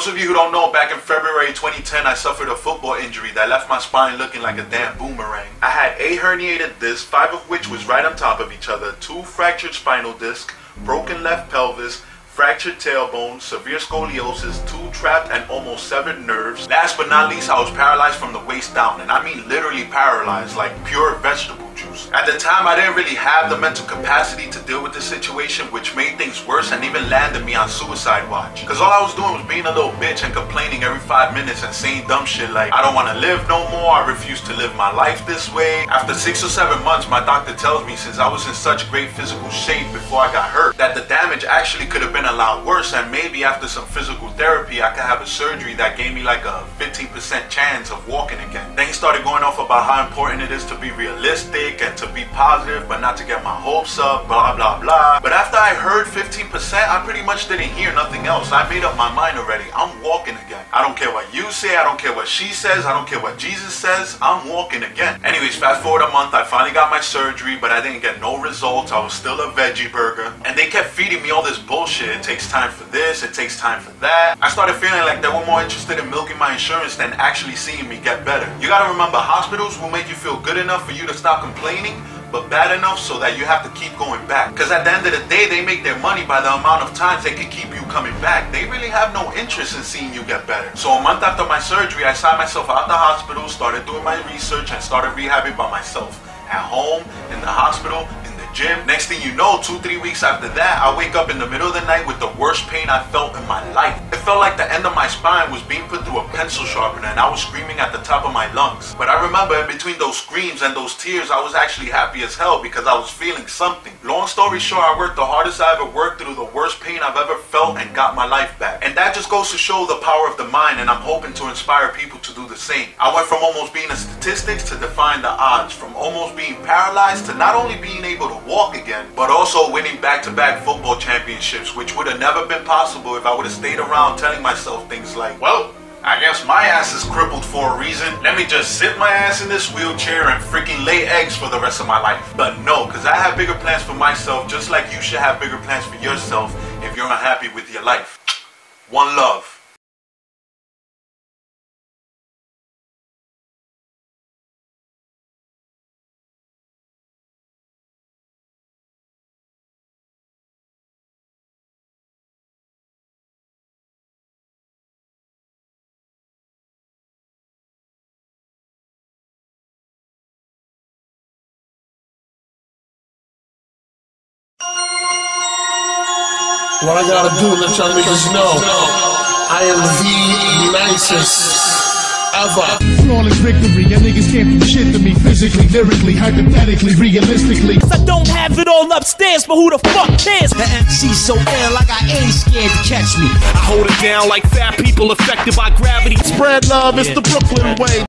those of you who don't know, back in February 2010, I suffered a football injury that left my spine looking like a damn boomerang. I had 8 herniated discs, 5 of which was right on top of each other, 2 fractured spinal discs, broken left pelvis, fractured tailbone, severe scoliosis, 2 trapped and almost severed nerves. Last but not least, I was paralyzed from the waist down, and I mean literally paralyzed, like pure vegetable juice. At the time, I didn't really have the mental capacity to deal with the situation, which made things worse and even landed me on suicide watch. Cause all I was doing was being a little bitch and complaining every 5 minutes and saying dumb shit like, I don't want to live no more, I refuse to live my life this way. After 6 or 7 months, my doctor tells me, since I was in such great physical shape before I got hurt, that the damage actually could have been a lot worse, and maybe after some physical therapy I could have a surgery that gave me like a 15% chance of walking again. Then he started going off about how important it is to be realistic and to be positive but not to get my hopes up, blah blah blah. But after I heard 15%, I pretty much didn't hear nothing else. I made up my mind already. I'm walking again. I don't care what you say, I don't care what she says, I don't care what Jesus says, I'm walking again. Anyways, fast forward a month, I finally got my surgery, but I didn't get no results. I was still a veggie burger, and they kept feeding me all this bullshit. It takes time for this, it takes time for that. I started feeling like they were more interested in milking my insurance than actually seeing me get better. You gotta remember, hospitals will make you feel good enough for you to stop complaining, but bad enough so that you have to keep going back. Because at the end of the day, they make their money by the amount of times they can keep you coming back. They really have no interest in seeing you get better. So a month after my surgery, I signed myself out the hospital, started doing my research, and started rehabbing by myself. At home, in the hospital, in the gym. Next thing you know, 2-3 weeks after that, I wake up in the middle of the night with the worst pain I felt in my life. It felt like the end of my spine was being put through a pencil sharpener, and I was screaming at the top of my lungs. But I remember in between those screams and those tears, I was actually happy as hell because I was feeling something. Long story short, I worked the hardest I ever worked through the worst pain I've ever felt and got my life back. And that just goes to show the power of the mind, and I'm hoping to inspire people to do the same. I went from almost being a statistics to defying the odds, from almost being paralyzed to not only being able to walk again, but also winning back-to-back football championships, which would have never been possible if I would have stayed around telling myself things like, well, I guess my ass is crippled for a reason. Let me just sit my ass in this wheelchair and freaking lay eggs for the rest of my life. But no, because I have bigger plans for myself, just like you should have bigger plans for yourself if you're unhappy with your life. One love. What I gotta do, let y'all niggas know, I am the nicest ever. Flawless victory, your niggas can't do shit to me physically, lyrically, hypothetically, realistically. I don't have it all upstairs, but who the fuck cares? The MC's so ill, I got ain't scared to catch me. I hold it down like fat people affected by gravity. Spread love, it's the Brooklyn way.